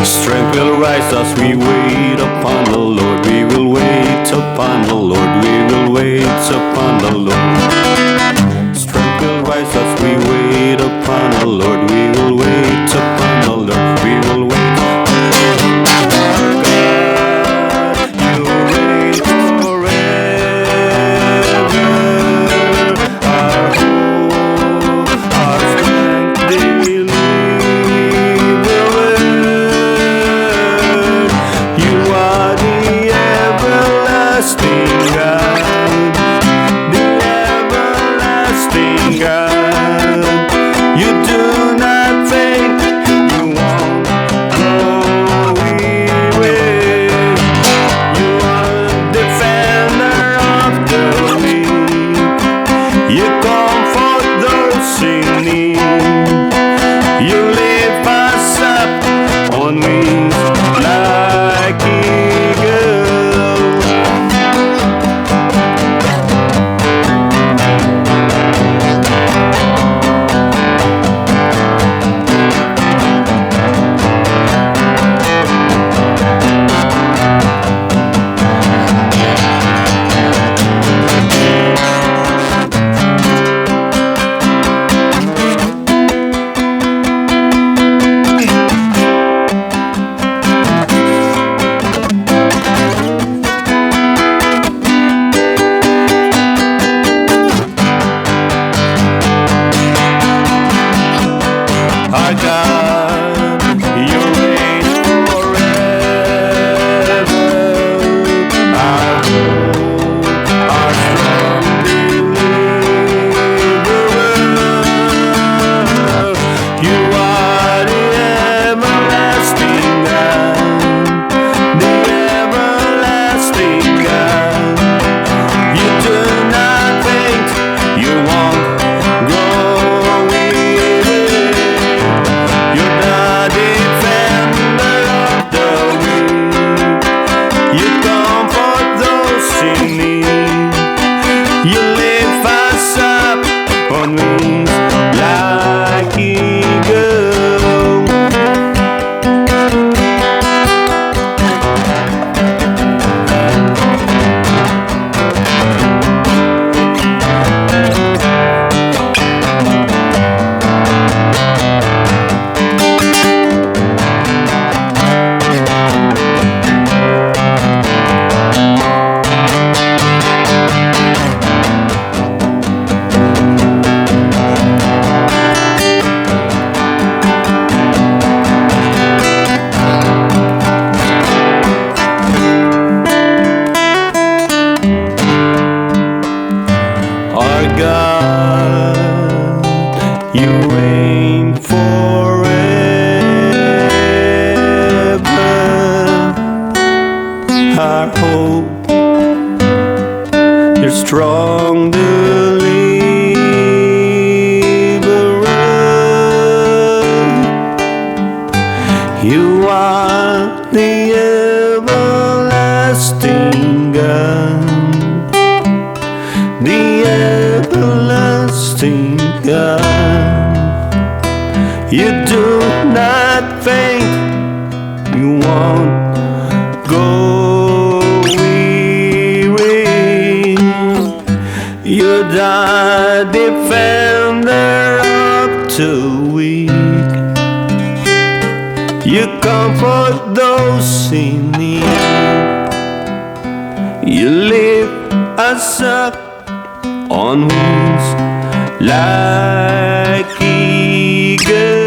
Strength will rise as we wait upon the Lord. We will wait upon the Lord. We will wait upon the Lord. Strength will rise as we wait upon the Lord. We will wait upon the Lord. We will wait upon our God. You reign forever. Our hope, our strength, deliverer. You are the everlasting God, the everlasting God. You do not faint, you won't grow weary. You are the defender of the weak. You comfort those in need. You lift us up on wings like eagles. Our God, you reign forever. Our hope, our strong deliverer. You are the everlasting God, the everlasting God. You do not faint, you won't grow weary. You're the defender of the weak. You comfort those in need. You lift us up on wings like eagles. Our God, you reign forever. Our hope, your strong deliverer. You are the everlasting God, the everlasting God. You do not faint, you won't go weary. You're the defender of the weak. You comfort those in need. You lift us up on wings like eagles.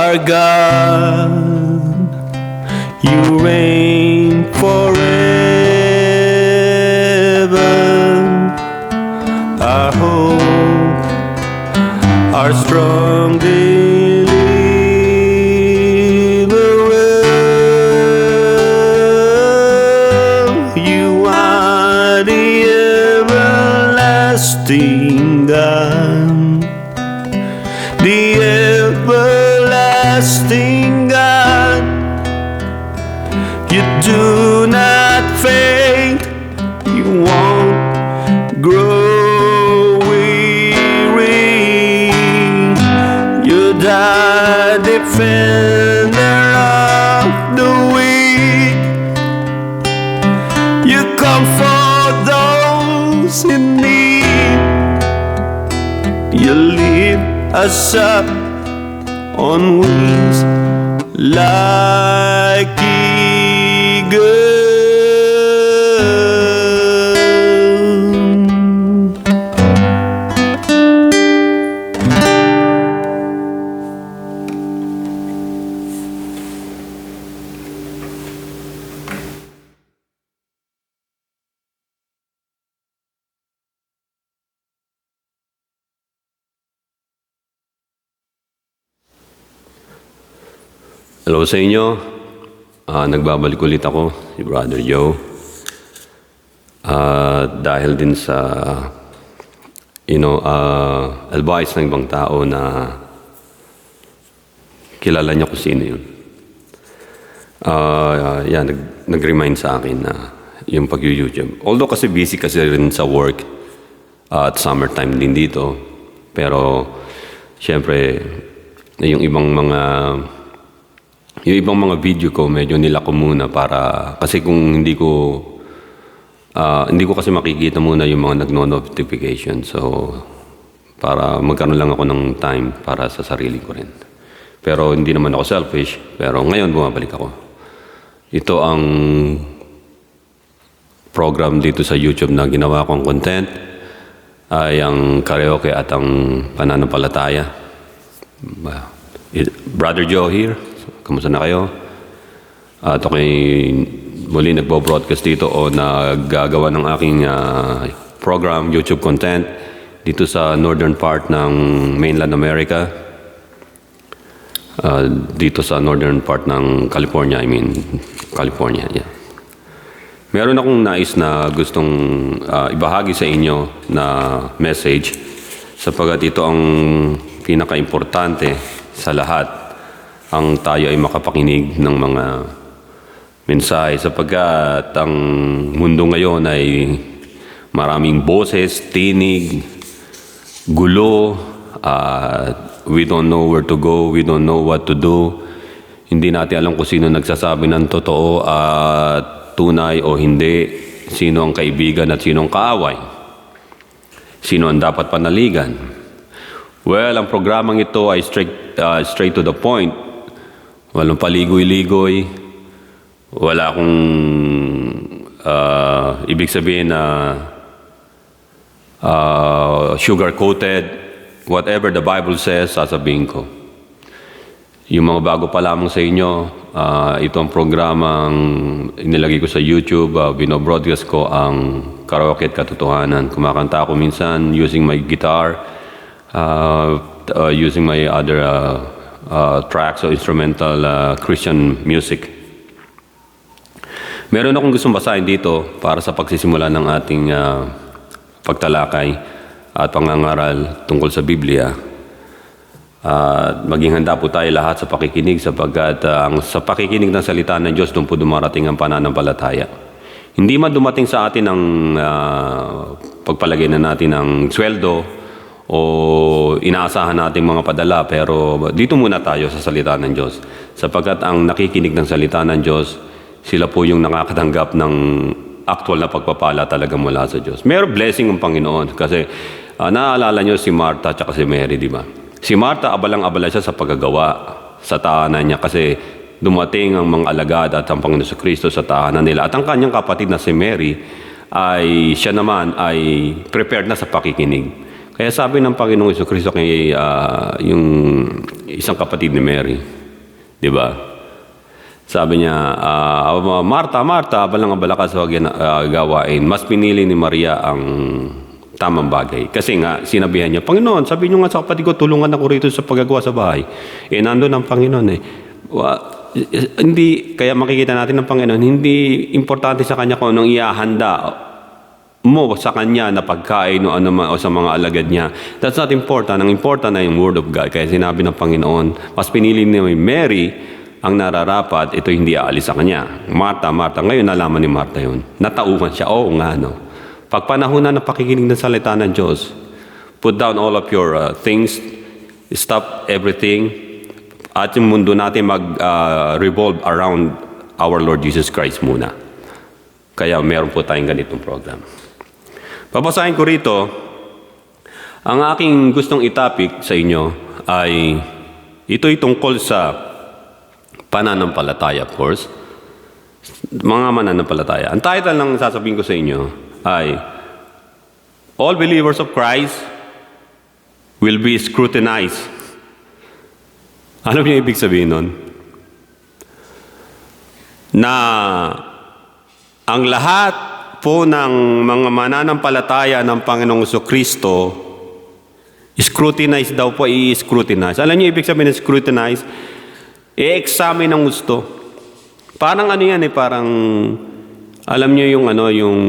are God, you reign forever. Our hope, our strong deliverer. You are the everlasting God, the everlasting God. You do not faint, you won't grow weary. You're the defender of the weak. You comfort those in need. You lift us up on wings like eagles. Hello sa inyo. Nagbabalik ulit ako, si Brother Joe. Dahil din sa, advice ng ibang tao na kilala niya kung sino yun. Nag-remind sa akin na yung pag-YouTube. Although kasi busy kasi rin sa work at summertime din dito. Pero, syempre, yung ibang mga video ko, medyo nila ko muna para, kasi kung hindi ko kasi makikita muna yung mga nagno-notification. So, para magkaroon lang ako ng time para sa sarili ko rin. Pero hindi naman ako selfish, pero ngayon bumabalik ako. Ito ang program dito sa YouTube na ginawa kong content, ay ang karaoke at ang pananampalataya. Brother Joe here. Kamusta na kayo? At ako'y muli nagbo-broadcast dito o naggagawa ng aking program, YouTube content dito sa northern part ng mainland America. Dito sa northern part ng California, California, yeah. Meron akong nais na gustong ibahagi sa inyo na message sapagkat ito ang pinaka-importante sa lahat. Ang tayo ay makapakinig ng mga mensahe sapagkat ang mundo ngayon ay maraming boses, tinig, gulo, we don't know where to go, we don't know what to do. Hindi natin alam kung sino nagsasabi ng totoo at tunay o hindi, sino ang kaibigan at sino ang kaaway, sino ang dapat panaligan. Well, ang programang ito ay straight to the point. Walang paligoy-ligoy. Wala akong ibig sabihin na sugar-coated. Whatever the Bible says, sasabihin ko. Yung mga bago pa lamang sa inyo, ito ang programang inilagay ko sa YouTube. Binobroadcast ko ang karaoke at katotohanan. Kumakanta ako minsan using my guitar, using my other tracks o instrumental Christian music. Meron akong gustong basahin dito para sa pagsisimula ng ating pagtalakay at pangangaral tungkol sa Biblia. Maging handa po tayo lahat sa pakikinig sapagkat sa pakikinig ng salita ng Diyos doon po dumarating ang pananampalataya. Hindi man dumating sa atin ang pagpalagay na natin ng sweldo o inaasahan nating mga padala, pero dito muna tayo sa salita ng Diyos. Sapagkat ang nakikinig ng salita ng Diyos, sila po yung nakakatanggap ng actual na pagpapala talaga mula sa Diyos. Mayroong blessing ng Panginoon kasi naaalala nyo si Martha at si Mary, di ba? Si Martha, abalang-abala siya sa paggagawa sa tahanan niya kasi dumating ang mga alagad at ang Panginoon sa Kristo sa tahanan nila. At ang kanyang kapatid na si Mary, ay siya naman ay prepared na sa pakikinig. Kaya sabi ng Panginoong Kristo kay yung isang kapatid ni Mary, Di ba? Sabi niya, Marta, Marta, abala ka sa gawain. Mas pinili ni Maria ang tamang bagay. Kasi nga, sinabihan niya, Panginoon, sabi niyo nga sa kapatid ko, tulungan ako rito sa paggagawa sa bahay. Nandun ang Panginoon eh. Hindi, kaya makikita natin ng Panginoon, hindi importante sa Kanya kung anong iahanda mo sa Kanya na pagkain o, o sa mga alagad niya. That's not important. Ang important ay yung Word of God. Kaya sinabi ng Panginoon, mas pinili ni Mary ang nararapat, ito hindi aalis sa Kanya. Marta, Marta. Ngayon nalaman ni Marta yun. Natauhan siya. Oo nga, no. Pagpanahunan ng pakikinig ng salita ng Diyos, put down all of your things, stop everything, at yung mundo natin mag-revolve around our Lord Jesus Christ muna. Kaya meron po tayong ganitong program. Papasahin ko rito, ang aking gustong itapik sa inyo ay ito'y tungkol sa pananampalataya, of course. Mga mananampalataya. Ang title lang sasabihin ko sa inyo ay all believers of Christ will be scrutinized. Ano yung ibig sabihin nun? Na ang lahat po ng mga mananampalataya ng Panginoong Jesucristo, scrutinize daw po, i-scrutinize. Alam niyo ibig sabihin ng scrutinize? I-examine ng gusto. Parang ano yan eh, parang alam niyo yung yung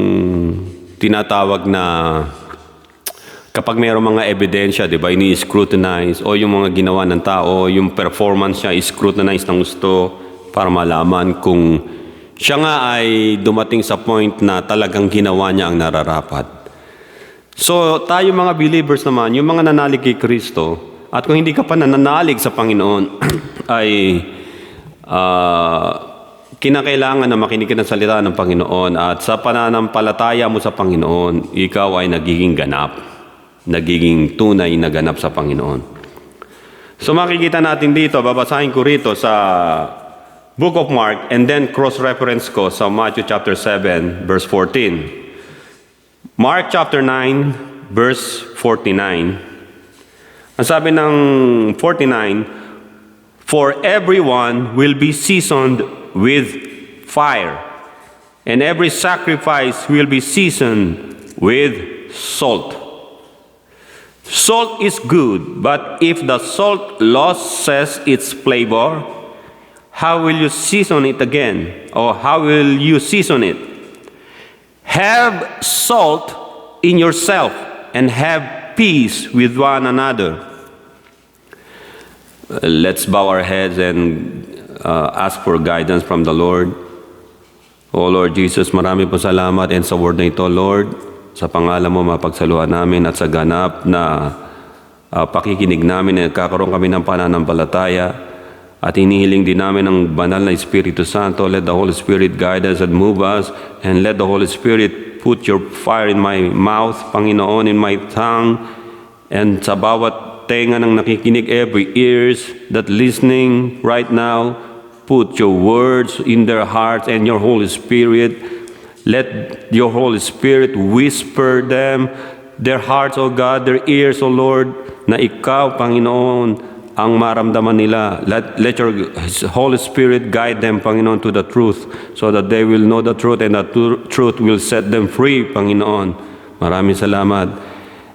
tinatawag na kapag mayroong mga ebidensya, di ba, ini-scrutinize, o yung mga ginawa ng tao, yung performance niya, i-scrutinize ng gusto para malaman kung siya nga ay dumating sa point na talagang ginawa niya ang nararapat. So, tayo mga believers naman, yung mga nanalig kay Kristo, at kung hindi ka pa nananalig sa Panginoon, ay kinakailangan na makinig ka ng salita ng Panginoon at sa pananampalataya mo sa Panginoon, ikaw ay nagiging ganap. Nagiging tunay na ganap sa Panginoon. So makikita natin dito, babasahin ko rito sa Book of Mark and then cross-reference ko sa Matthew chapter 7, verse 14. Mark chapter 9, verse 49. Ang sabi ng 49, for everyone will be seasoned with fire, and every sacrifice will be seasoned with salt. Salt is good, but if the salt loses its flavor, how will you season it again? Or how will you season it? Have salt in yourself and have peace with one another. Let's bow our heads and ask for guidance from the Lord. O Lord Jesus, marami po salamat and sa word na ito, Lord, sa pangalan mo mapagsaluhan namin at sa ganap na pakikinig namin at kakaroon kami ng pananampalataya at inihiling din namin ang banal na Espiritu Santo. Let the Holy Spirit guide us and move us, and let the Holy Spirit put your fire in my mouth, Panginoon, in my tongue, and sa bawat tenga ng nakikinig, every ears that listening right now, put your words in their hearts and your Holy Spirit. Let your Holy Spirit whisper them, their hearts, O God, their ears, O Lord, na ikaw, Panginoon, ang maramdaman nila. Let your Holy Spirit guide them, Panginoon, to the truth so that they will know the truth and the truth will set them free, Panginoon. Maraming salamat.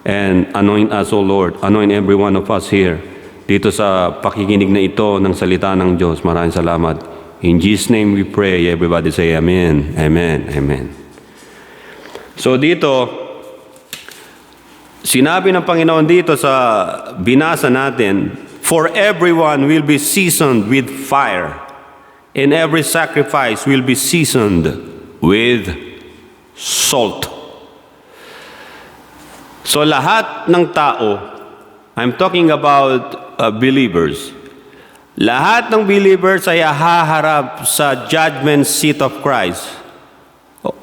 And anoint us, O Lord. Anoint every one of us here dito sa pakikinig na ito ng salita ng Diyos. Maraming salamat. In Jesus' name we pray. Everybody say Amen. Amen. Amen. So dito, sinabi ng Panginoon dito sa binasa natin, for everyone will be seasoned with fire, and every sacrifice will be seasoned with salt. So lahat ng tao, I'm talking about believers, lahat ng believers ay haharap sa judgment seat of Christ. Oh,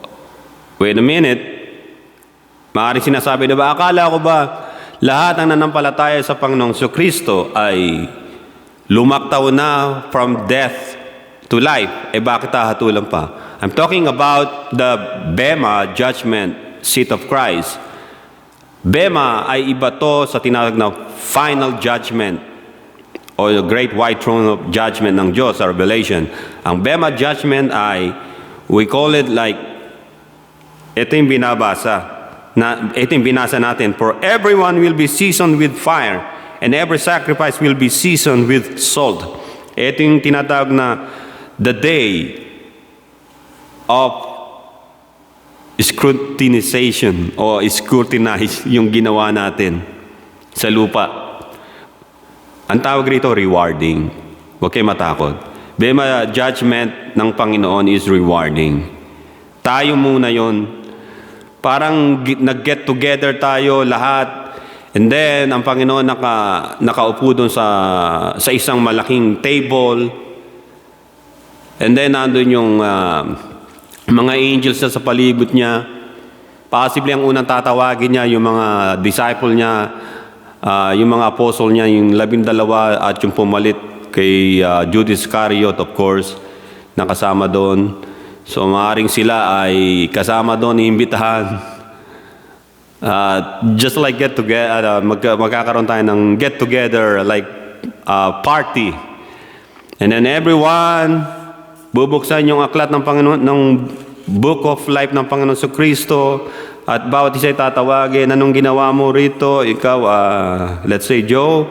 wait a minute. Maaaring sinasabi na ba, akala ko ba lahat ng nanampalataya sa Panginoong Jesucristo ay lumaktaw na from death to life? Eh bakit hahatulan pa? I'm talking about the Bema judgment seat of Christ. Bema ay iba to sa tinatawag na final judgment o the great white throne of judgment ng Diyos sa Revelation. Ang Bema judgment ay, we call it like, ito yung binasa natin, for everyone will be seasoned with fire, and every sacrifice will be seasoned with salt. Ito yung tinatawag na the day of scrutinization o scrutinize yung ginawa natin sa lupa. Ang tawag rito, rewarding. Huwag kayo matakot. Bema judgment ng Panginoon is rewarding. Tayo muna yon. Parang nag-get together tayo lahat. And then, ang Panginoon nakaupo doon sa isang malaking table. And then, nandun yung mga angels na sa palibot niya. Possibly, ang unang tatawagin niya, yung mga disciple niya, yung mga apostle niya, yung 12 at yung pumalit kay Judas Iscariot, of course, nakasama doon. So, maaaring sila ay kasama doon, iimbitahan. Just like get together, magkakaroon tayo ng get together, like party. And then everyone, bubuksan yung aklat ng Panginoon, ng Book of Life ng Panginoon sa Kristo, at bawat isa ay tatawagin, anong ginawa mo rito? Ikaw, let's say Joe,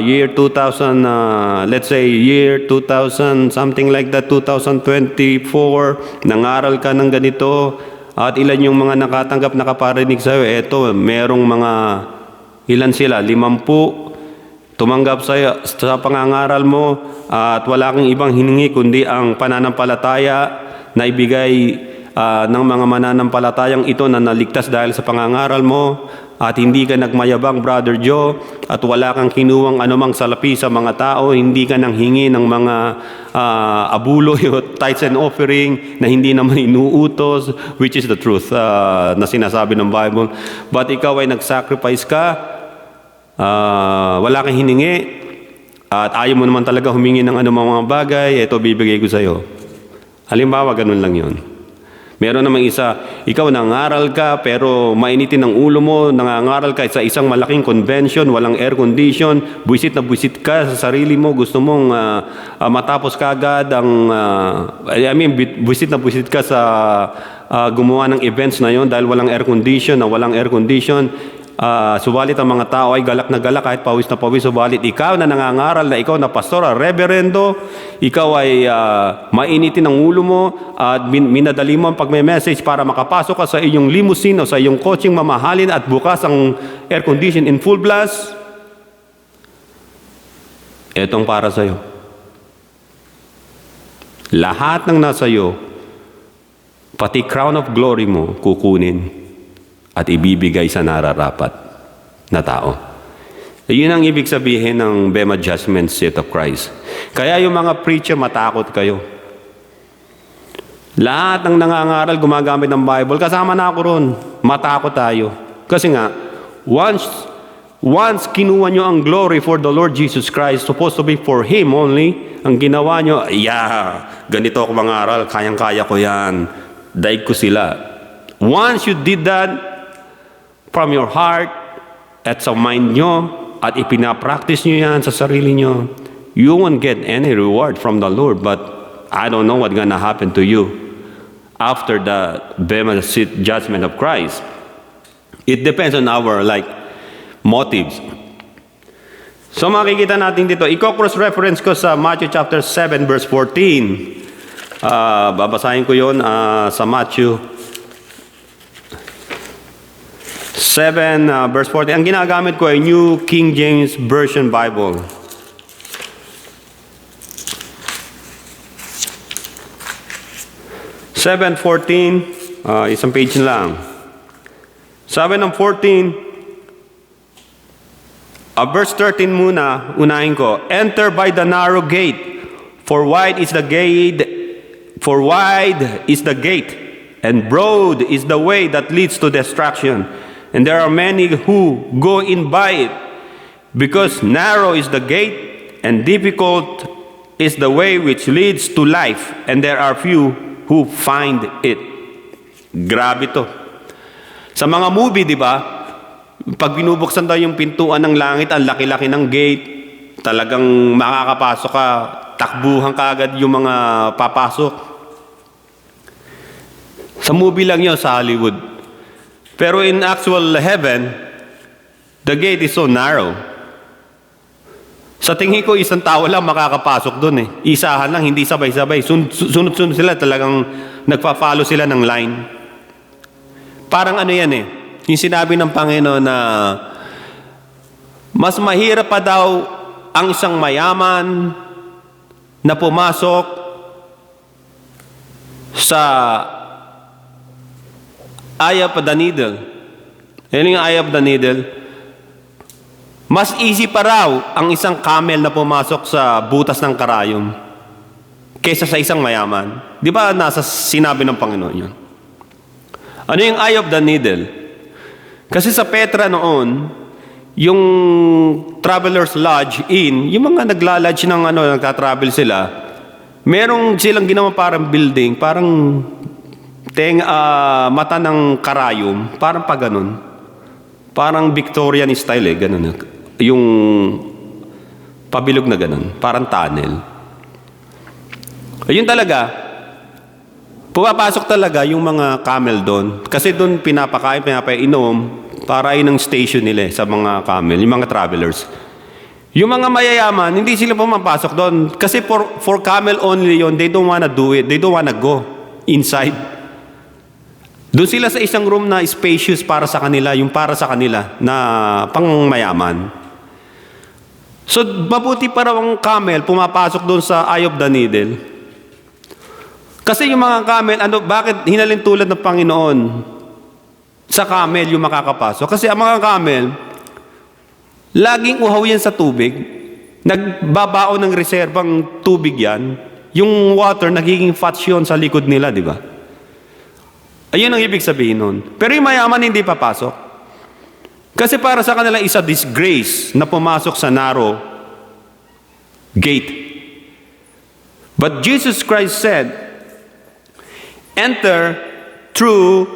year 2000, let's say year 2000, something like that, 2024, nangaral ka ng ganito, at ilan yung mga nakatanggap, nakaparinig sa'yo. Eto, merong mga, ilan sila? 50 tumanggap sa pangangaral mo, at wala kang ibang hiningi kundi ang pananampalataya na ibigay ng mga mananampalatayang ito na naligtas dahil sa pangangaral mo, at hindi ka nagmayabang, Brother Joe, at wala kang kinuwang anumang salapi sa mga tao, hindi ka nang hingi ng mga abulo, tithes and offering na hindi naman inuutos, which is the truth na sinasabi ng Bible. But ikaw ay nag-sacrifice ka, wala kang hiningi, at ayaw mo naman talaga humingi ng anumang mga bagay, ito bibigay ko sa iyo. Halimbawa, ganun lang yon. Meron namang isa, ikaw nangaral ka pero mainitin ang ulo mo, nangangaral ka sa isang malaking convention, walang air condition, buwisit na buwisit ka sa sarili mo, gusto mong matapos ka agad buwisit na buwisit ka sa gumawa ng events na yon dahil walang air condition, subalit ang mga tao ay galak na galak kahit pawis na pawis. Subalit ikaw na nangangaral, na ikaw na pastor, reverendo, ikaw ay mainitin ang ulo mo at minadali mo ang pagme-message para makapasok ka sa iyong limousine o sa iyong kotseng mamahalin at bukas ang air condition in full blast. Etong para sa iyo. Lahat ng nasa iyo, pati crown of glory mo, kukunin at ibibigay sa nararapat na tao. Yun ang ibig sabihin ng Bema Judgment Seat of Christ. Kaya yung mga preacher, matakot kayo. Lahat ng nangangaral, gumagamit ng Bible, kasama na ako ron. Matakot tayo. Kasi nga, once kinuha nyo ang glory for the Lord Jesus Christ, supposed to be for Him only, ang ginawa nyo, ganito ako mangaral, kayang-kaya ko yan, daig ko sila. Once you did that, from your heart at sa mind nyo at ipinapractice nyo yan sa sarili nyo, you won't get any reward from the Lord. But I don't know what's gonna happen to you after the Bema Seat judgment of Christ. It depends on our motives. So makikita natin dito, i-cross-reference ko sa Matthew chapter 7 verse 14. Babasahin ko yon sa Matthew 7 verse 40. Ang ginagamit ko ay New King James Version Bible. Seven 14, isang page lang. 7:14. Verse 13 muna, unahin ko. Enter by the narrow gate, for wide is the gate, and broad is the way that leads to destruction. And there are many who go in by it, because narrow is the gate, and difficult is the way which leads to life, and there are few who find it. Grabe to. Sa mga movie, di ba? Pag binubuksan daw yung pintuan ng langit, ang laki-laki ng gate, Talagang makakapasok ka, takbuhan ka agad yung mga papasok. Sa movie lang yun, sa Hollywood. Pero in actual heaven, the gate is so narrow. Sa tingin ko, isang tao lang makakapasok doon eh. Isahan lang, hindi sabay-sabay. Sunod-sunod sila, talagang nagpa-follow sila ng line. Parang ano yan eh, yung sinabi ng Panginoon na mas mahirap pa daw ang isang mayaman na pumasok sa eye of the needle. Yan yung eye of the needle. Mas easy pa raw ang isang camel na pumasok sa butas ng karayom kaysa sa isang mayaman. Di ba nasa sinabi ng Panginoon yun? Ano yung eye of the needle? Kasi sa Petra noon, yung Traveler's Lodge Inn, yung mga nagla-lodge ng nagtatravel sila, merong silang ginawa parang building, parang mata ng karayom, parang pa ganun. Parang Victorian style ganun. Yung pabilog na ganun, parang tunnel. Ayun talaga, pumapasok talaga yung mga camel doon. Kasi doon pinapainom, para yun ang station nila sa mga camel, yung mga travelers. Yung mga mayayaman, hindi sila pumapasok doon. Kasi for camel only yun, they don't wanna do it. They don't wanna go inside. Doon sila sa isang room na spacious para sa kanila, yung para sa kanila na pang mayaman. So, mabuti pa raw ang camel pumapasok doon sa eye of the needle. Kasi yung mga camel, bakit hinalin tulad ng Panginoon sa camel yung makakapasok? Kasi ang mga camel, laging uhaw yan sa tubig. Nagbabao ng reserbang tubig yan. Yung water, nagiging fats yun sa likod nila, di ba? Ayun ang ibig sabihin nun. Pero yung mayaman hindi papasok. Kasi para sa kanila is a disgrace na pumasok sa narrow gate. But Jesus Christ said, enter through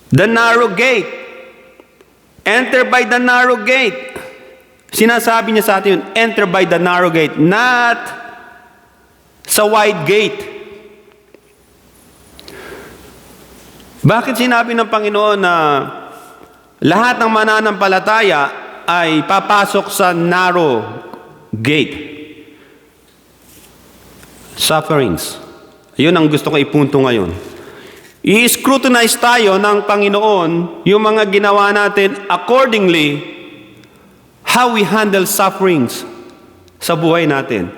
the narrow gate. Enter by the narrow gate. Sinasabi niya sa atin yun, enter by the narrow gate, not sa wide gate. Bakit sinabi ng Panginoon na lahat ng mananampalataya ay papasok sa narrow gate? Sufferings. Yun ang gusto ko ipunto ngayon. I-scrutinize tayo ng Panginoon yung mga ginawa natin accordingly how we handle sufferings sa buhay natin.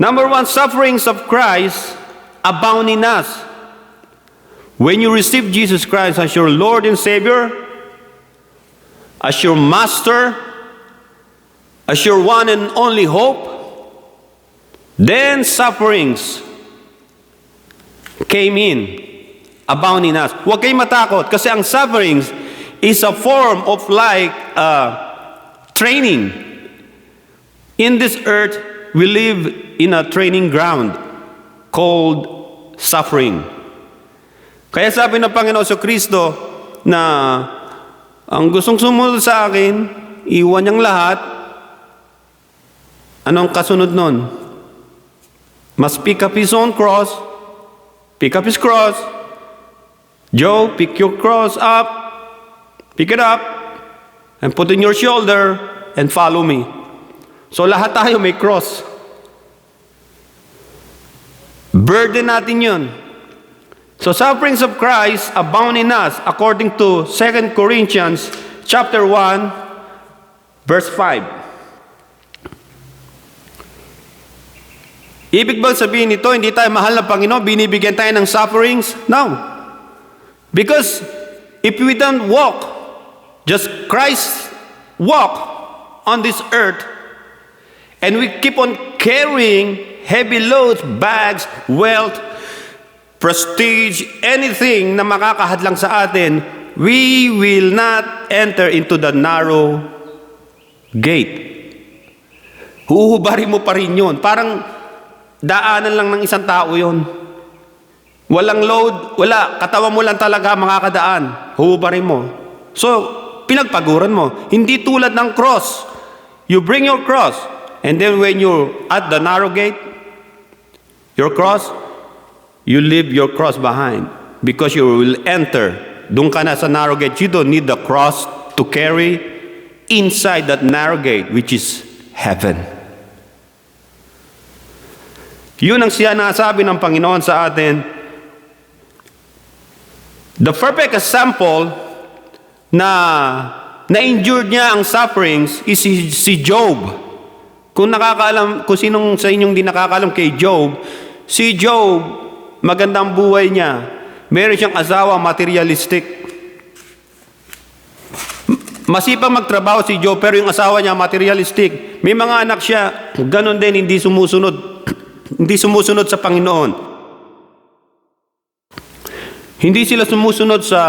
Number one, sufferings of Christ abound in us. When you receive Jesus Christ as your Lord and Savior, as your Master, as your one and only hope, then sufferings came in, abound in us. Huwag kayong matakot kasi ang sufferings is a form of training. In this earth, we live in a training ground called suffering. Kaya sabi ng Panginoon sa Kristo na ang gustong sumunod sa akin, iwan niyang lahat. Anong kasunod nun? Must pick up his own cross. Pick up his cross. Joe, pick your cross up. Pick it up. And put it in your shoulder and follow me. So lahat tayo may cross. Burden natin yun. So sufferings of Christ abound in us according to 2 Corinthians chapter 1 verse 5. Ibig bang sabihin nito, hindi tayo mahal ng Panginoon, binibigyan tayo ng sufferings? No. Because if we don't walk, just Christ walk on this earth, and we keep on carrying heavy loads, bags, wealth, prestige, anything na makakahadlang sa atin, we will not enter into the narrow gate. Huhubarin mo pa rin yun. Parang daanan lang ng isang tao yun. Walang load, wala. Katawan mo lang talaga makakadaan. Huhubarin mo. So, pinagpaguran mo. Hindi tulad ng cross You bring your cross. And then when you're at the narrow gate, your cross, you leave your cross behind. Because you will enter. Doon ka na sa narrow gate. You don't need the cross to carry inside that narrow gate, which is heaven. Yun ang sinasabi ng Panginoon sa atin. The perfect example na-endured niya ang sufferings is si Job. Kung sinong sa inyong di nakakaalam kay Job, si Job, magandang buhay niya. Meron siyang asawa, materialistic. Masipang magtrabaho si Job, pero yung asawa niya, materialistic. May mga anak siya, ganon din, hindi sumusunod sa Panginoon. Hindi sila sumusunod sa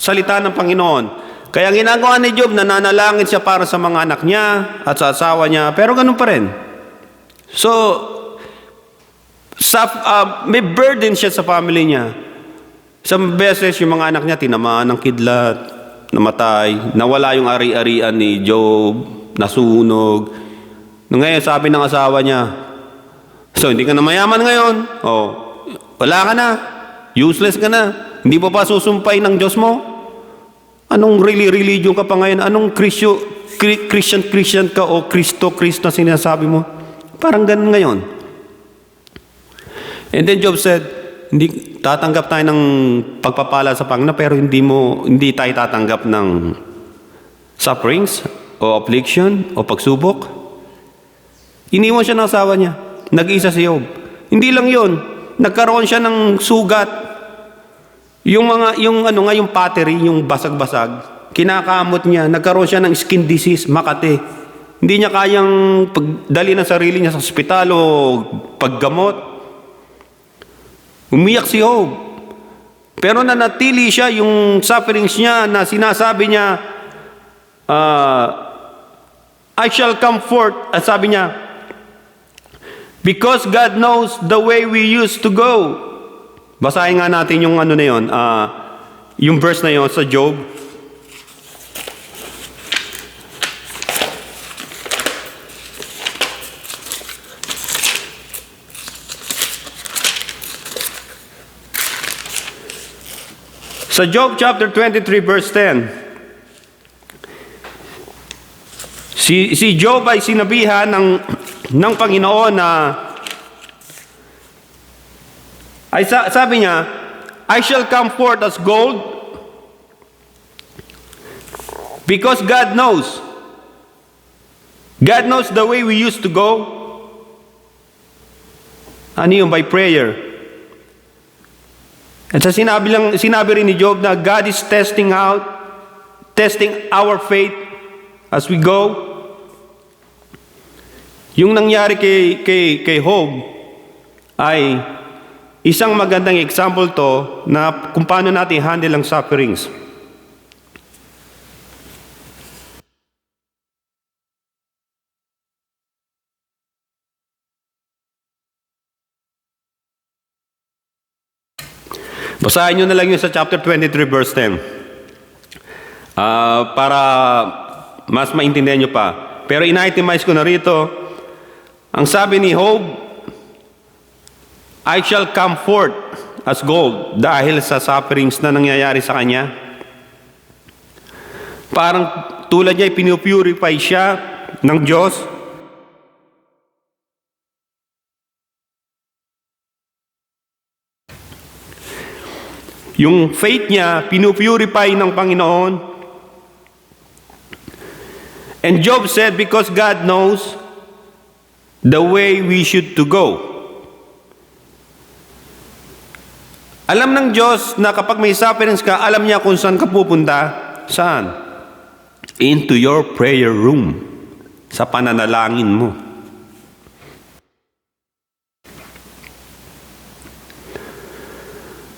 salita ng Panginoon. Kaya ginagawa ni Job, nananalangin siya para sa mga anak niya at sa asawa niya, pero ganun pa rin. So, may burden siya sa family niya. Isang beses, yung mga anak niya, tinamaan ng kidlat, namatay, nawala yung ari-arian ni Job, nasunog. Ngayon, sabi ng asawa niya, so, hindi ka na mayaman ngayon. Oh, wala ka na. Useless ka na. Hindi pa susumpay ng Diyos mo? Anong religion ka pa ngayon? Anong Christian ka o Kristo na sinasabi mo? Parang ganun ngayon. And then Job said, hindi tatanggap tayo ng pagpapala sa Panginoon, pero hindi tayo tatanggap ng sufferings o affliction o pagsubok. Iniwan siya ng asawa niya. Nag-isa si Job. Hindi lang yun. Nagkaroon siya ng sugat. Yung pottery, yung basag-basag, kinakamot niya. Nagkaroon siya ng skin disease, Makati. Hindi niya kayang pagdali ng sarili niya sa ospital o paggamot. Umiyak si Job. Pero nanatili siya, yung sufferings niya na sinasabi niya, I shall come forth, at sabi niya, because God knows the way we used to go. Basahin nga natin yung ano na yun, yung verse na yun sa Job. Sa Job chapter 23 verse 10, si Job ay sinabihan ng Panginoon na sabi niya, I shall come forth as gold because God knows the way we used to go. Ano yun? By prayer. At sa sinabi rin ni Job na God is testing our faith as we go. Yung nangyari kay Job ay isang magandang example to na kung paano natin handle ang sufferings. Basahin nyo na lang yun sa chapter 23 verse 10. Para mas maintindihan nyo pa. Pero in-itemize ko na rito, ang sabi ni Job, I shall come forth as gold dahil sa sufferings na nangyayari sa kanya. Parang tulad niya, pinupurify siya ng Diyos. Yung faith niya, pinupurify ng Panginoon. And Job said, because God knows the way we should to go. Alam ng Diyos na kapag may sufferings ka, alam niya kung saan ka pupunta. Saan? Into your prayer room. Sa pananalangin mo.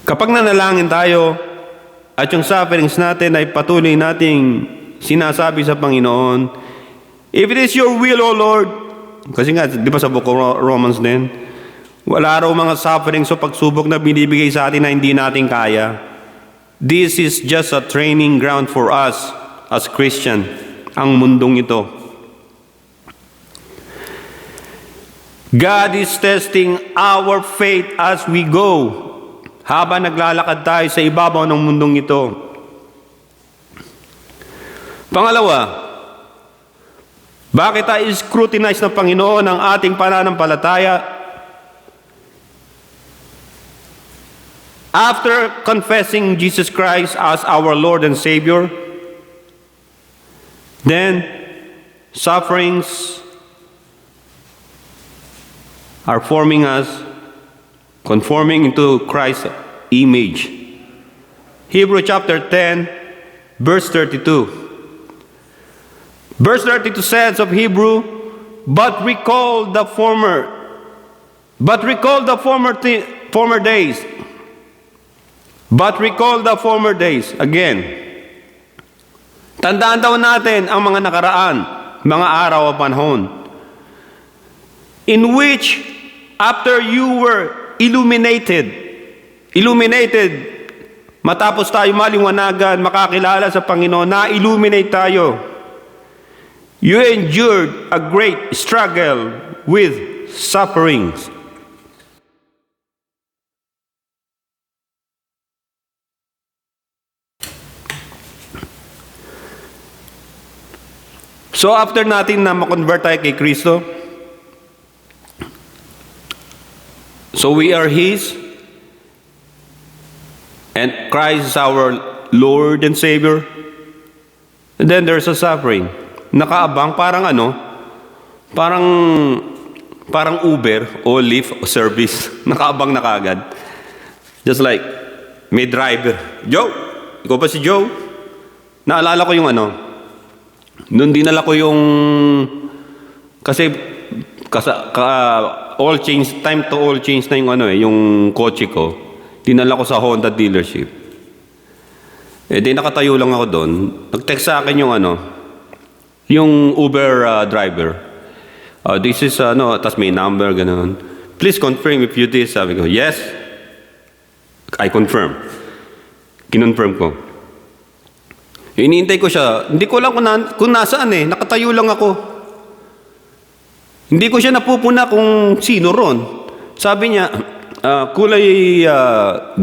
Kapag nanalangin tayo at yung sufferings natin ay patuloy nating sinasabi sa Panginoon, if it is your will, O Lord, kasi nga, di ba sa book of Romans din, wala raw mga sufferings o pagsubok na binibigay sa atin na hindi natin kaya. This is just a training ground for us as Christian, ang mundong ito. God is testing our faith as we go. Habang naglalakad tayo sa ibabaw ng mundong ito. Pangalawa, bakit tayo scrutinize ng Panginoon ang ating pananampalataya? After confessing Jesus Christ as our Lord and Savior, then sufferings are forming us, conforming into Christ's image. Hebrews chapter 10, verse 32. Verse 32 says of Hebrew, but recall the former days. But recall the former days. Again, tandaan daw natin ang mga nakaraan, mga araw o panahon, in which after you were illuminated, matapos tayo maliwanagan, makakilala sa Panginoon, na-illuminate tayo. You endured a great struggle with sufferings. So after natin na makonvert tayo kay Kristo, so we are His, and Christ is our Lord and Savior. And then there's a suffering. Nakaabang, parang parang Uber o Lyft o service. Nakaabang na kaagad. Just like, may driver. Joe! Ikaw pa si Joe? Naalala ko yung noon dinala ko yung, kasi all change, time to all change na yung yung kotse ko. Dinala ko sa Honda dealership. Di nakatayo lang ako doon. Nag-text sa akin yung Uber driver. This is, tas may number, ganun. Please confirm if you this. Sabi ko, yes. I confirm. Kinonfirm ko. Iniintay ko siya. Hindi ko lang kung nasaan Nakatayo lang ako. Hindi ko siya napupuna kung sino ron. Sabi niya, kulay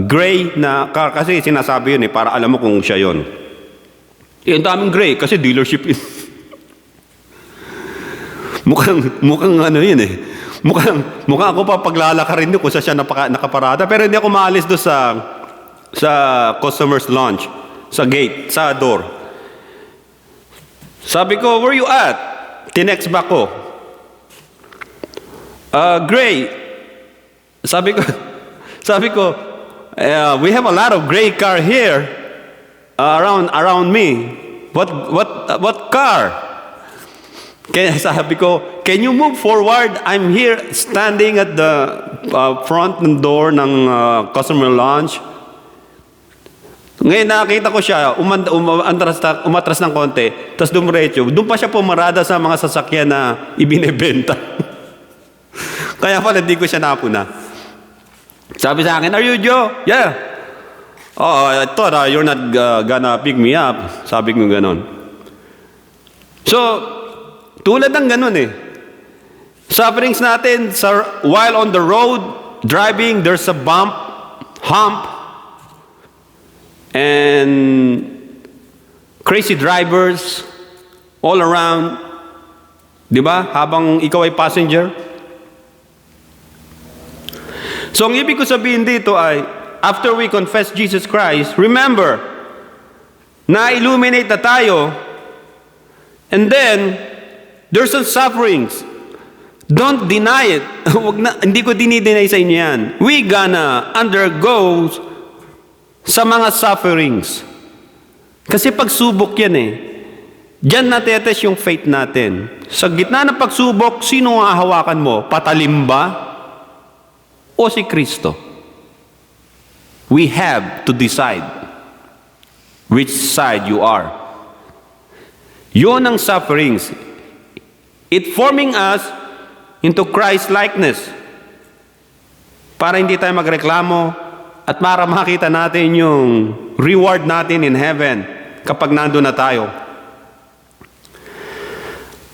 gray na car. Kasi sinasabi yun para alam mo kung siya yun. Ang daming gray kasi dealership yun. mukhang yun Mukhang ako pa paglalakarin doon kung saan siya nakaparada. Pero hindi ako maalis doon sa customer's lounge. Sa gate, sa door. Sabi ko, where you at? Tinext back ko. Gray. Sabi ko, we have a lot of gray car here around me. What car? Kaya sabi ko, can you move forward? I'm here standing at the front ng door ng customer lounge. Ngayon nakita ko siya, umatras ng konti, tapos dumiretso. Doon pa siya pumarada sa mga sasakyan na ibinebenta. Kaya pala hindi ko siya napuna. Sabi sa akin, are you Joe? Yeah. Oh, I thought you're not gonna pick me up. Sabi ko ganon. So, tulad ng ganon Sufferings natin, while on the road, driving, there's a hump, and crazy drivers all around. Di ba? Habang ikaw ay passenger. So, ang ibig ko sabihin dito ay, after we confess Jesus Christ, remember, na-illuminate na tayo, and then, there's some sufferings. Don't deny it. Hindi ko dinideny sa inyo yan. We gonna undergo sa mga sufferings. Kasi pagsubok yan Diyan natetest yung faith natin. Sa gitna ng pagsubok, sino ang hahawakan mo? Patalim ba? O si Kristo? We have to decide which side you are. Yun ang sufferings. It forming us into Christ-likeness. Para hindi tayo magreklamo, at para makita natin yung reward natin in heaven kapag nandun na tayo.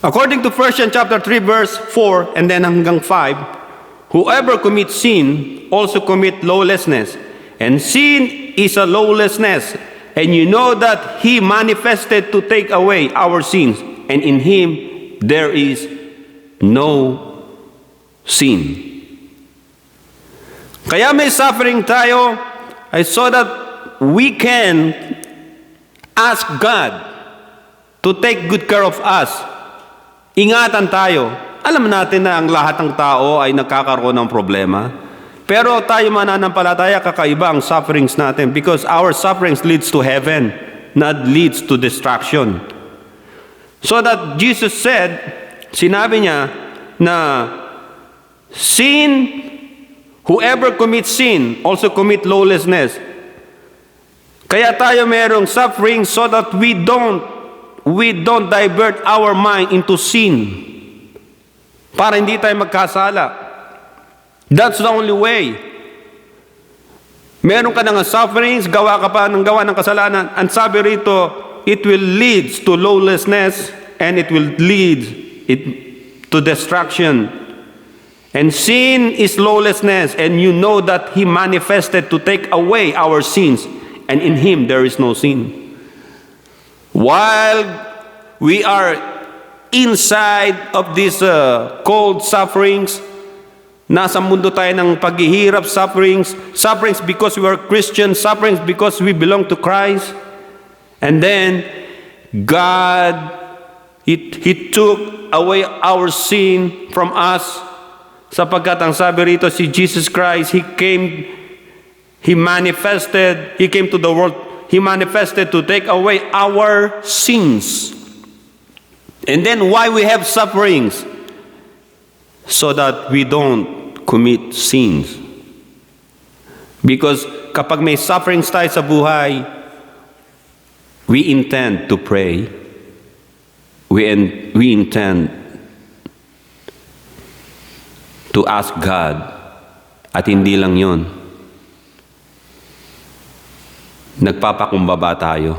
According to 1 chapter 3 verse 4 and then hanggang 5, whoever commits sin also commit lawlessness. And sin is a lawlessness. And you know that he manifested to take away our sins. And in him there is no sin. Kaya may suffering tayo ay so that we can ask God to take good care of us. Ingatan tayo. Alam natin na ang lahat ng tao ay nagkakaroon ng problema. Pero tayo mananampalataya, kakaiba ang sufferings natin because our sufferings leads to heaven, not leads to destruction. So that Jesus said, sinabi niya na sin, whoever commits sin also commit lawlessness. Kaya tayo merong suffering so that we don't divert our mind into sin para hindi tayo magkasala. That's the only way. Meron ka ng sufferings, gawa ka pa ng gawa ng kasalanan. Ang sabi rito, it will lead to lawlessness and it will lead to destruction. And sin is lawlessness, and you know that he manifested to take away our sins, and in him there is no sin. While we are inside of these cold sufferings, nasa mundo tayo ng paghihirap, sufferings because we are Christians, sufferings because we belong to Christ. And then, God, He took away our sin from us. Sapagkat ang sabi rito, si Jesus Christ, He came to the world, He manifested to take away our sins. And then why we have sufferings? So that we don't commit sins. Because kapag may sufferings tayo sa buhay, we intend to pray. We intend to ask God. At hindi lang yun. Nagpapakumbaba tayo.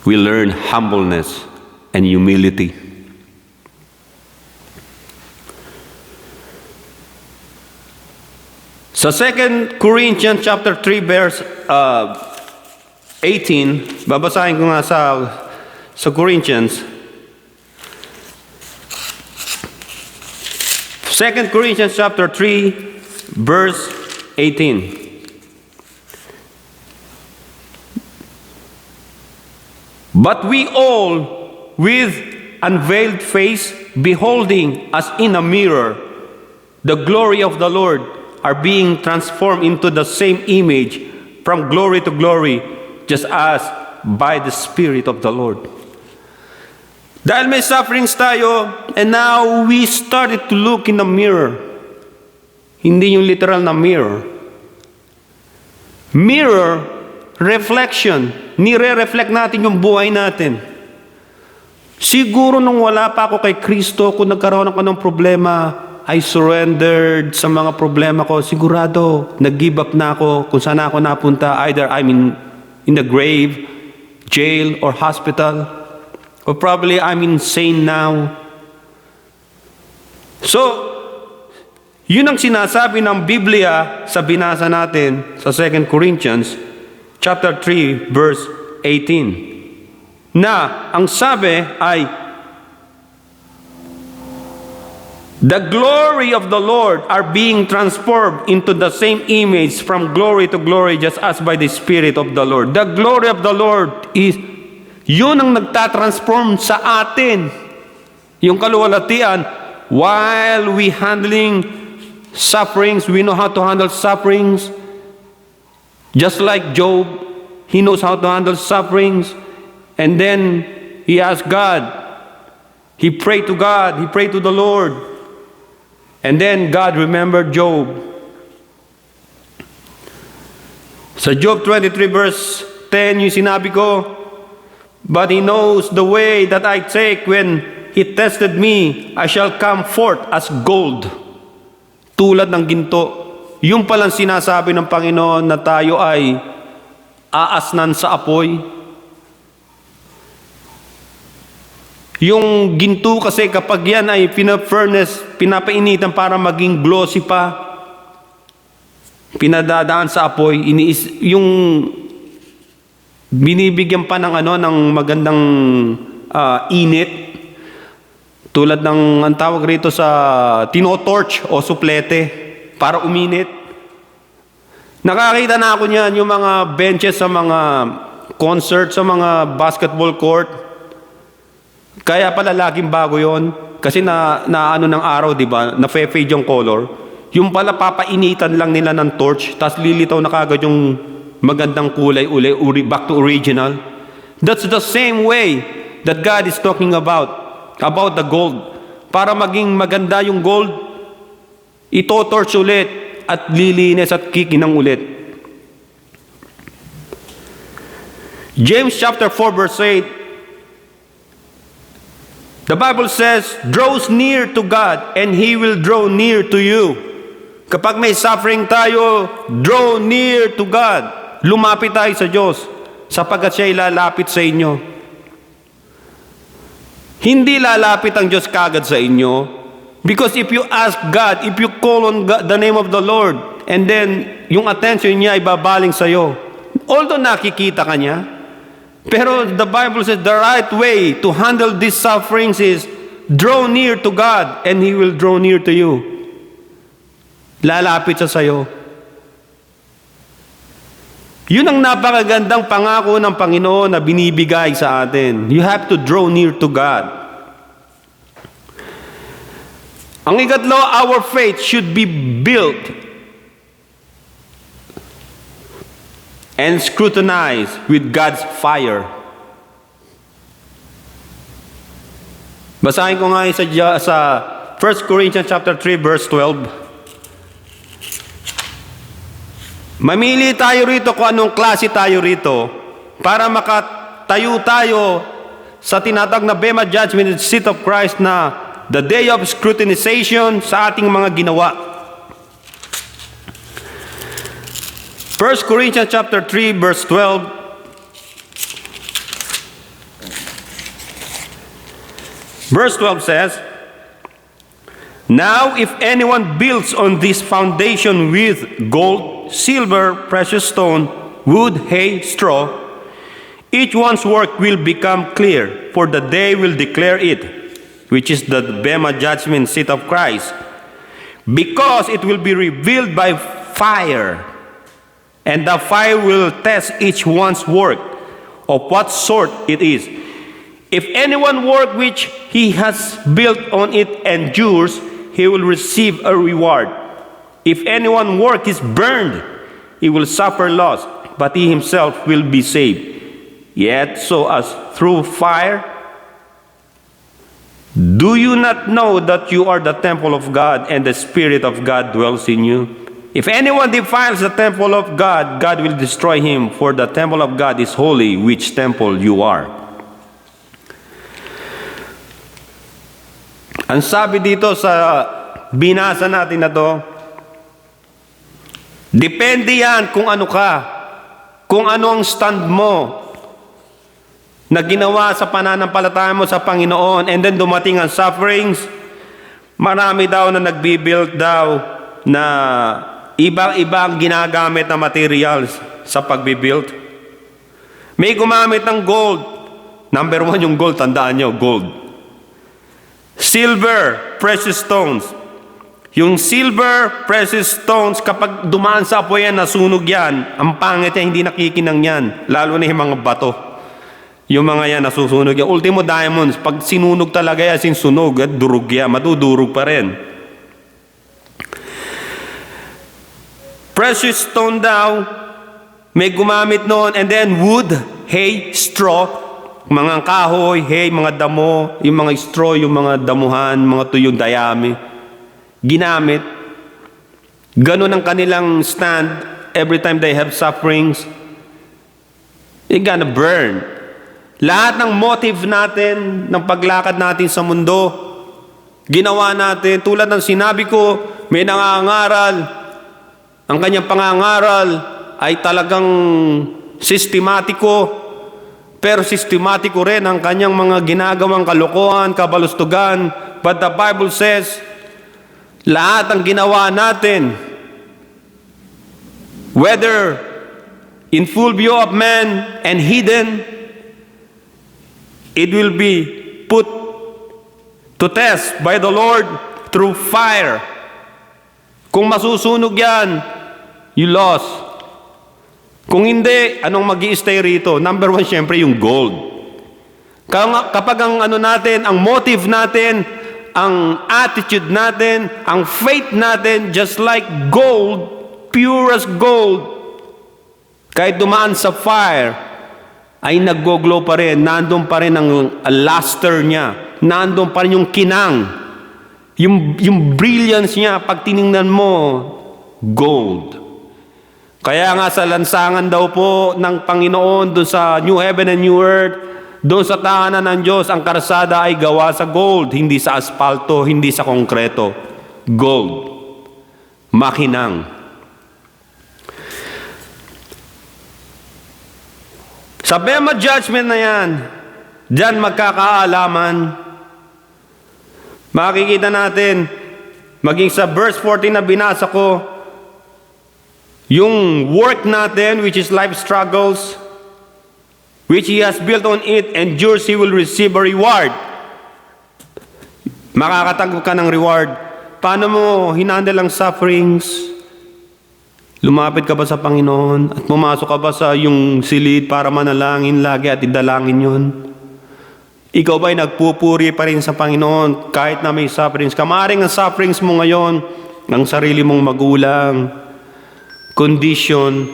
We learn humbleness and humility. Sa 2 Corinthians chapter 3 verse 18, babasahin ko nga sa Corinthians. 2 Corinthians chapter 3 verse 18. But we all, with unveiled face, beholding as in a mirror the glory of the Lord, are being transformed into the same image from glory to glory, just as by the Spirit of the Lord. Dahil may sufferings tayo, and now we started to look in the mirror. Hindi yung literal na mirror. Mirror, reflection. Nire-reflect natin yung buhay natin. Siguro nung wala pa ako kay Kristo, kung nagkaroon ako ng problema, I surrendered sa mga problema ko. Sigurado, nag-give up na ako kung saan ako napunta. Either I'm in the grave, jail, or hospital. Or probably I'm insane now. So, yun ang sinasabi ng Biblia sa binasa natin sa 2 Corinthians chapter 3 verse 18. Na ang sabi ay, the glory of the Lord are being transformed into the same image from glory to glory, just as by the Spirit of the Lord. The glory of the Lord is, yun ang nagtatransform sa atin. Yung kaluwalhatian, while we handling sufferings, we know how to handle sufferings. Just like Job, he knows how to handle sufferings. And then, he asked God. He prayed to God. He prayed to the Lord. And then God remembered Job. Sa Job 23 verse 10, yung sinabi ko, but He knows the way that I take. When He tested me, I shall come forth as gold, tulad ng ginto. Yung palang sinasabi ng Panginoon na tayo ay aasnan sa apoy. Yung ginto kasi kapag yan ay pina-furnace, pinapainitan para maging glossy pa, pinadadaan sa apoy, yung binibigyan pa ng ng magandang init, tulad ng ang tawag rito sa tinotorch o suplete para uminit. Nakakita na ako niyan, yung mga benches sa mga concert, sa mga basketball court. Kaya pala laging bago yon, kasi na ano ng araw, di ba? Na-fade yung color. Yung pala papainitan lang nila ng torch, tapos lilitaw na kagad yung magandang kulay uli, back to original. That's the same way that God is talking about the gold. Para maging maganda yung gold, ito-torch ulit at lilinis at kikinang ulit. James chapter 4 verse 8, the Bible says, draws near to God and He will draw near to you. Kapag may suffering tayo, draw near to God. Lumapit tayo sa Diyos sapagkat siya ilalapit sa inyo. Hindi lalapit ang Diyos kagad sa inyo. Because if you ask God, if you call on God, the name of the Lord, and then yung attention niya ay babaling sa iyo. Although nakikita ka niya, pero the Bible says the right way to handle these sufferings is draw near to God and He will draw near to you. Lalapit siya sa iyo. Yun ang napakagandang pangako ng Panginoon na binibigay sa atin. You have to draw near to God. Ang ikatlo, our faith should be built and scrutinized with God's fire. Basahin ko nga sa 1 Corinthians chapter 3 verse 12. Mamili tayo rito kung anong klase tayo rito para makatayo tayo sa tinatawag na Bema Judgment seat of Christ na the day of scrutinization sa ating mga ginawa. 1 Corinthians chapter 3 verse 12. Verse 12 says, now if anyone builds on this foundation with gold, silver, precious stone, wood, hay, straw, each one's work will become clear, for the day will declare it, which is the Bema Judgment seat of Christ, because it will be revealed by fire, and the fire will test each one's work of what sort it is. If anyone work which he has built on it endures, he will receive a reward. If anyone work is burned, he will suffer loss, but he himself will be saved. Yet so as through fire, do you not know that you are the temple of God and the Spirit of God dwells in you? If anyone defiles the temple of God, God will destroy him, for the temple of God is holy, which temple you are. Ang sabi dito sa binasa natin na to, depende yan kung ano ka, kung ano ang stand mo na ginawa sa pananampalataya mo sa Panginoon, and then dumating ang sufferings. Marami daw na nagbibuild daw na ibang-ibang ginagamit na materials sa pagbibuild. May gumamit ng gold. Number 1 yung gold, tandaan nyo, gold. Silver, precious stones. Yung silver, precious stones, kapag dumaan sa apoy yan, nasunog yan, ang pangit yan, hindi nakikinang yan. Lalo na yung mga bato. Yung mga yan, nasusunog yan. Ultimo diamonds, pag sinunog talaga yan, sinsunog, at durug yan, madudurog pa rin. Precious stone daw, may gumamit noon, and then wood, hay, straw, mga kahoy, hay, mga damo, yung mga straw, yung mga damuhan, mga tuyong dayami, ginamit. Ganon ang kanilang stand every time they have sufferings. They're gonna burn. Lahat ng motive natin, ng paglakad natin sa mundo, ginawa natin, tulad ng sinabi ko, may nangangaral, ang kanyang pangangaral ay talagang sistematiko. pero sistematiko rin ang kanyang mga ginagawang kalokohan, kabalustugan. But the Bible says, lahat ang ginawa natin, whether in full view of man and hidden, it will be put to test by the Lord through fire. Kung masusunog yan, you lost. Kung hindi, anong mag-i-stay rito? Number one, syempre yung gold. Kapag ang ano natin, ang motive natin, ang attitude natin, ang faith natin, just like gold, pure as gold, kahit dumaan sa fire, ay nag-glow pa rin. Nandun pa rin ang luster niya. Nandun pa rin yung kinang. Yung brilliance niya, pag tiningnan mo, gold. Kaya nga sa lansangan daw po ng Panginoon doon sa New Heaven and New Earth, doon sa tahanan ng Diyos, ang karsada ay gawa sa gold, hindi sa asfalto, hindi sa konkreto. Gold. Makinang. Sa Bema judgment na yan, diyan magkakaalaman. Makikita natin, maging sa verse 14 na binasa ko, yung work natin, which is life struggles, which He has built on it, endures, He will receive a reward. Makakatanggap ka ng reward. Paano mo hinandle ang sufferings? Lumapit ka ba sa Panginoon? At pumasok ka ba sa yung silid para manalangin lagi at idalangin yun? Ikaw ba'y nagpupuri pa rin sa Panginoon kahit na may sufferings ka? Maaaring ang sufferings mo ngayon, ng sarili mong magulang, condition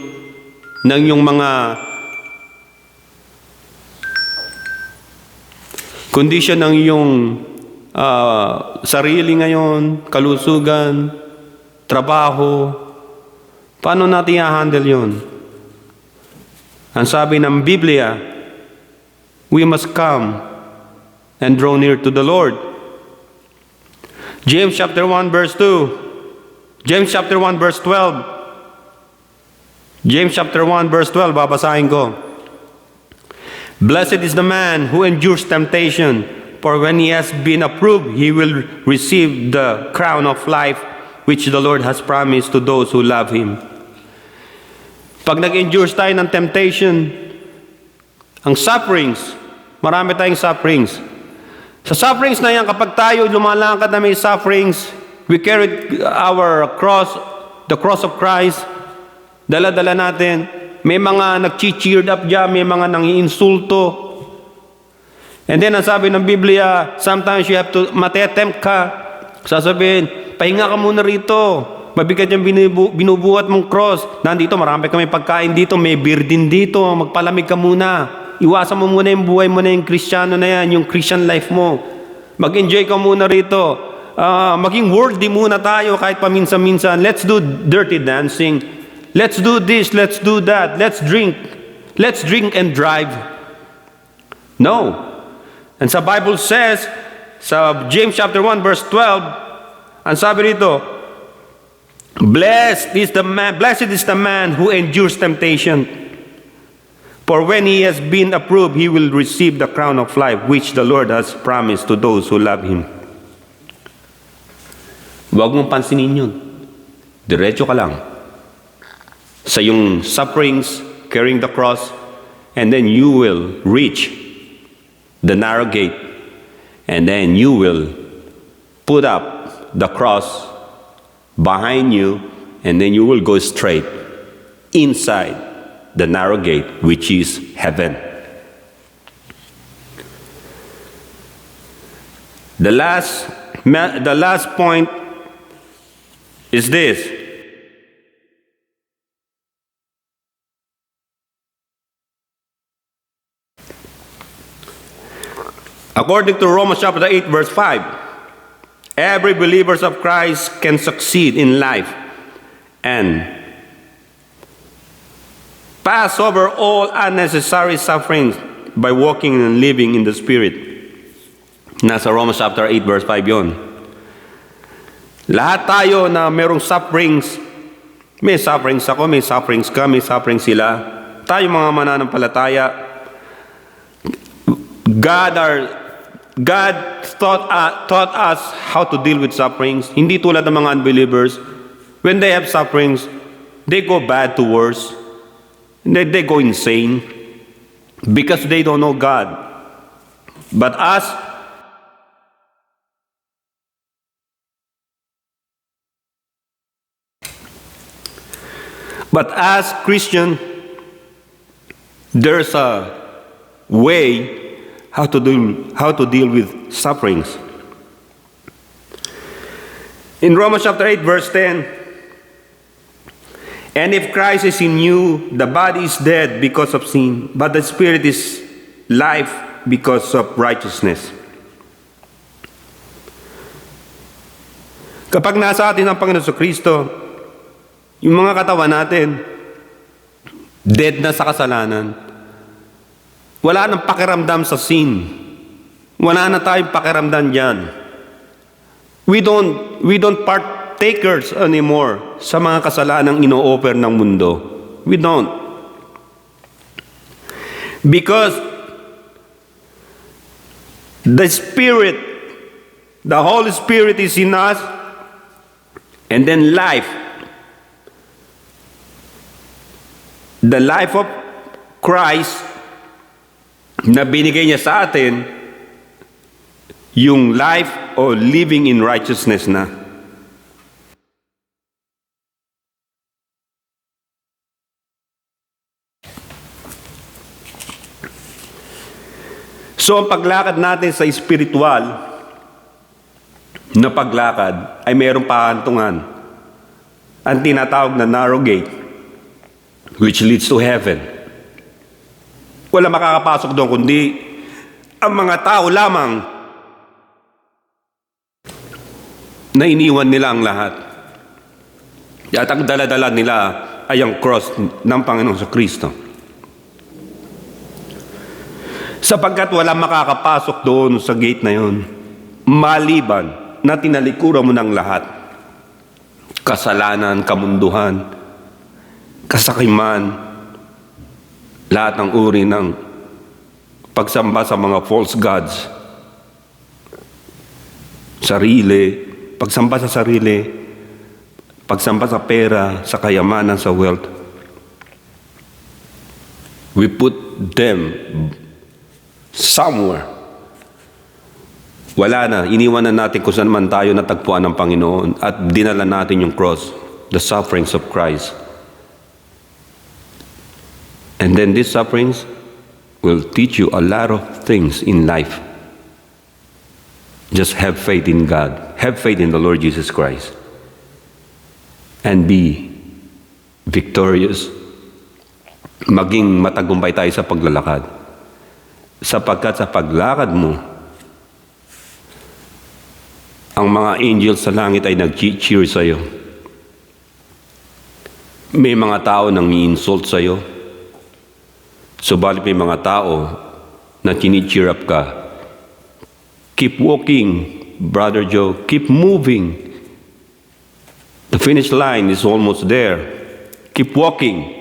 ng yung mga condition ng iyong sarili ngayon, kalusugan, trabaho. Paano natin i-handle yun? Ang sabi ng Biblia, we must come and draw near to the Lord. James chapter 1 verse 2. James chapter 1 verse 12. James chapter 1 verse 12, babasahin ko. Blessed is the man who endures temptation, for when he has been approved, he will receive the crown of life which the Lord has promised to those who love Him. Pag nag-endures tayo ng temptation, ang sufferings, marami tayong sufferings. Sa sufferings na yan, kapag tayo lumalangkad na may sufferings, we carry our cross, the cross of Christ, dala-dala natin. May mga nag-cheered up dyan, may mga nang-iinsulto. And then, ang sabi ng Biblia, sometimes you have to, matetempt ka. Sasabihin, pahinga ka muna rito. Mabigat yung binubuhat mong cross. Nandito, marami kami pagkain dito, may beer din dito. Magpalamig ka muna. Iwasan mo muna yung buhay mo na yung Kristiyano na yan, yung Christian life mo. Mag-enjoy ka muna rito. Maging worldly muna tayo kahit paminsan-minsan. Let's do dirty dancing. Let's do this, let's do that, let's drink and drive. No. And sa Bible says, sa James chapter 1 verse 12, ang sabi rito, blessed is the man who endures temptation. For when he has been approved, he will receive the crown of life which the Lord has promised to those who love Him. Huwag mong pansinin yun. Diretso ka lang sa yung sufferings, carrying the cross, and then you will reach the narrow gate, and then you will put up the cross behind you, and then you will go straight inside the narrow gate, which is heaven. The last point is this. According to Romans chapter 8 verse 5, every believer of Christ can succeed in life and pass over all unnecessary sufferings by walking and living in the Spirit. Nasa Romans chapter 8 verse 5 yon. Lahat tayo na merong sufferings, may sufferings ako, may sufferings ka, may sufferings sila. Tayo mga mananampalataya, God taught us how to deal with sufferings. Hindi tulad ng mga unbelievers. When they have sufferings, they go bad to worse. They go insane because they don't know God. But as Christian, there's a way how to deal with sufferings. In Romans chapter 8, verse 10, and if Christ is in you, the body is dead because of sin, but the spirit is life because of righteousness. Kapag nasa atin ang Panginoon Kristo, yung mga katawan natin, dead na sa kasalanan. Wala nang pakiramdam sa sin. Wala na tayong pakiramdam dyan. We don't partakers anymore sa mga kasalanang ino-offer ng mundo. We don't. Because the Spirit, the Holy Spirit is in us, and then life, the life of Christ na binigay niya sa atin, yung life o living in righteousness na. So ang paglakad natin sa spiritual na paglakad ay mayroong pahantungan. Ang tinatawag na narrow gate, which leads to heaven. Wala makakapasok doon kundi ang mga tao lamang na iniwan nila ang lahat. At ang dala-dala nila ay ang cross ng Panginoong Kristo. Sapagkat wala makakapasok doon sa gate na yon, maliban na tinalikuran mo ng lahat. Kasalanan, kamunduhan, kasakiman, lahat ng uri ng pagsamba sa mga false gods, pagsamba sa sarili, pagsamba sa pera, sa kayamanan, sa wealth. We put them somewhere. Wala na, iniwan na natin kung saan man tayo natagpuan ng Panginoon at dinala natin yung cross, the sufferings of Christ. And then these sufferings will teach you a lot of things in life. Just have faith in God. Have faith in the Lord Jesus Christ. And be victorious. Maging matagumpay tayo sa paglalakad. Sapagkat sa paglakad mo, ang mga angels sa langit ay nag-cheer sa'yo. May mga tao nang i-insult sa'yo. Subalit may mga tao na chini-cheer up ka. Keep walking, Brother Joe. Keep moving. The finish line is almost there. Keep walking.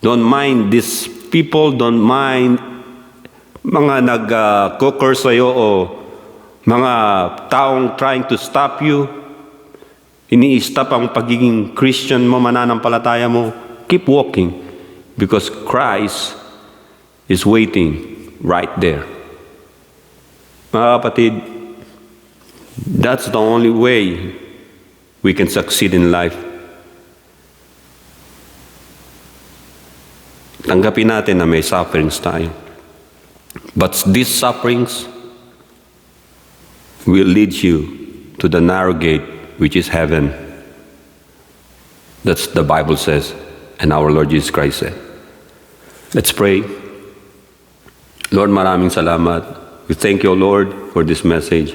Don't mind these people. Don't mind mga nag-curse sa'yo o mga taong trying to stop you. Ini-stop ang pagiging Christian mo, mananampalataya mo. Keep walking. Because Christ is waiting right there. Mga kapatid, that's the only way we can succeed in life. Tanggapin natin na may sufferings tayo. But these sufferings will lead you to the narrow gate, which is heaven. That's the Bible says, and our Lord Jesus Christ said. Let's pray. Lord, maraming salamat. We thank you, Lord, for this message.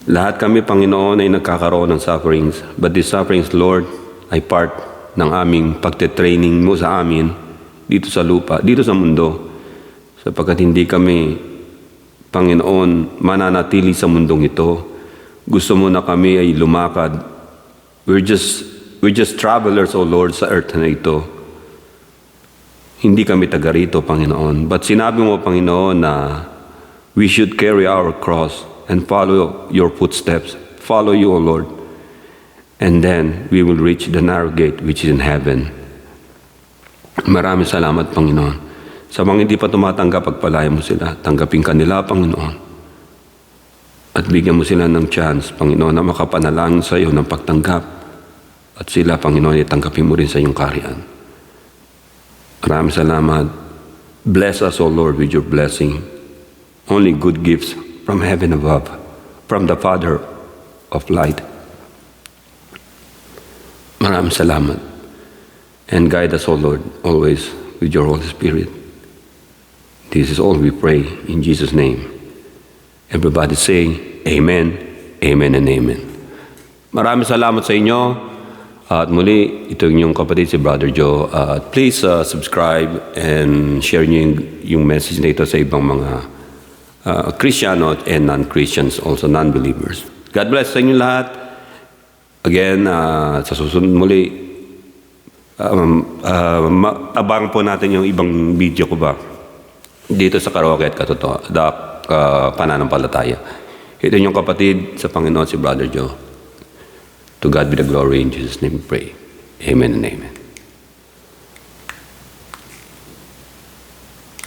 Lahat kami, Panginoon, ay nagkakaroon ng sufferings. But these sufferings, Lord, ay part ng aming pagte-training mo sa amin dito sa lupa, dito sa mundo. Sapagkat hindi kami, Panginoon, mananatili sa mundong ito. Gusto mo na kami ay lumakad. We're just travelers, O Lord, sa earth na ito. Hindi kami taga rito, Panginoon. But sinabi mo, Panginoon, na we should carry our cross and follow your footsteps. Follow you, O Lord. And then we will reach the narrow gate which is in heaven. Maraming salamat, Panginoon. Sa mga hindi pa tumatanggap, pagpalayan mo sila. Tanggapin ka nila, Panginoon. At bigyan mo sila ng chance, Panginoon, na makapanalangin sa iyo ng pagtanggap. At sila, Panginoon, itanggapin mo rin sa iyong kaharian. Maraming salamat. Bless us, O Lord, with your blessing. Only good gifts from heaven above, from the Father of light. Maraming salamat. And guide us, O Lord, always with your Holy Spirit. This is all we pray in Jesus' name. Everybody say, Amen, Amen, and Amen. Maraming salamat sa inyo. At muli, ito yung kapatid si Brother Joe. Please subscribe and share niyo yung message na ito sa ibang mga Kristiyano and non-Christians, also non-believers. God bless sa inyo lahat. Again, sa susunod muli, abang po natin yung ibang video ko ba dito sa Karaoke at Pananampalataya. Ito yung kapatid sa Panginoon, si Brother Joe. To God be the glory. In Jesus' name we pray. Amen and amen.